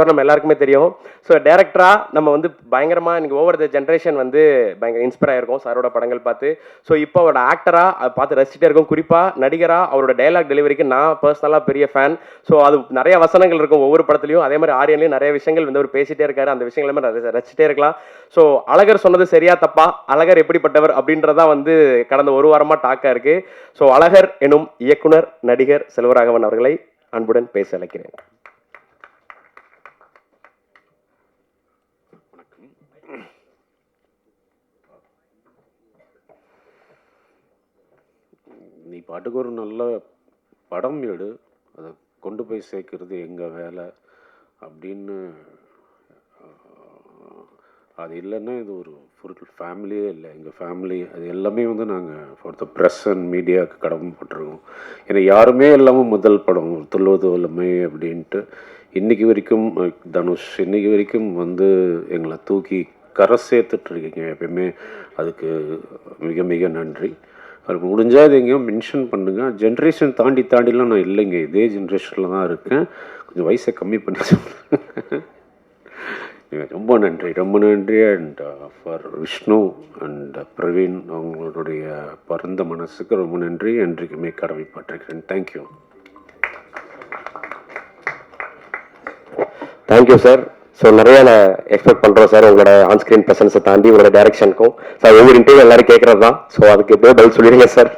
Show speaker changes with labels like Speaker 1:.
Speaker 1: நம்ம எல்லாருக்குமே தெரியும். ஸோ டேரக்டரா நம்ம வந்து பயங்கரமா இன்னைக்கு ஓவர் த ஜென்ரேஷன் வந்து பயங்கர இன்ஸ்பயர் ஆயிருக்கும் சாரோட படங்கள் பார்த்து. ஸோ இப்போ அவரோட ஆக்டரா அதை பார்த்து ரசிச்சுட்டே இருக்கும். குறிப்பா நடிகரா அவரோட டயலாக் டெலிவரிக்கு நான் பர்சனலா பெரிய ஃபேன். ஸோ அது நிறைய வசனங்கள் இருக்கும் ஒவ்வொரு படத்துலையும். அதே மாதிரி ஆரியன்லையும் நிறைய விஷயங்கள் வந்து அவர் பேசிட்டே இருக்காரு. அந்த விஷயங்கள் எல்லாமே ரசிச்சுட்டே இருக்கலாம். ஸோ அழகர் சொன்னது சரியா தப்பா, அழகர் எப்படிப்பட்டவர் அப்படின்றதா வந்து கடந்த ஒரு வாரமா டாக்கா இருக்கு. ஸோ அழகர் எனும் இயக்குனர் நடிகர் செல்வராகவன் அவர்களை அன்புடன் பேச அழைக்கிறேன்.
Speaker 2: நீ பாட்டுக்கு ஒரு நல்ல படம் எடு, அதை கொண்டு போய் சேர்க்கறது எங்கள் வேலை அப்படின்னு. அது இல்லைன்னா இது ஒரு ஃபுல் ஃபேமிலியே இல்லை. எங்கள் ஃபேமிலி அது எல்லாமே வந்து நாங்கள் ஃபார் த ப்ரெஸ் அண்ட் மீடியாவுக்கு கடமைப்பட்டிருக்கோம். ஏன்னா யாருமே இல்லாமல் முதல் படம் துள்ளுவது வல்லமை அப்படின்ட்டு இன்றைக்கி வரைக்கும் தனுஷ் இன்றைக்கி வரைக்கும் வந்து எங்களை தூக்கி கரை சேர்த்துட்ருக்கீங்க எப்பயுமே. அதுக்கு மிக மிக நன்றி. அது முடிஞ்சால் இது எங்கேயோ மென்ஷன் பண்ணுங்கள். ஜென்ரேஷன் தாண்டிலாம் நான் இல்லைங்க, இதே ஜென்ரேஷனில் தான் இருக்கேன். கொஞ்சம் வயசை கம்மி பண்ணி சொல்லுங்கள். ரொம்ப நன்றி and for Vishnu and Praveen அவங்களுடைய பரந்த மனசுக்கு ரொம்ப நன்றி. என்றைக்குமே கடமைப்பட்டிருக்கிறேன். தேங்க்யூ.
Speaker 1: Thank you sir. ஸோ நிறைய நான் எக்ஸ்பெக்ட் பண்ணுறோம் சார் உங்களோட ஆன்ஸ்கிரீன் ப்ரெசன்ஸை தாண்டி உங்களோட டைரக்ஷனுக்கும். சார் ஒவ்வொரு இன்டர்வியூ எல்லாரும் கேட்குறது தான். ஸோ அதுக்கு எப்படியோ பதில் சொல்லிடுங்க சார்.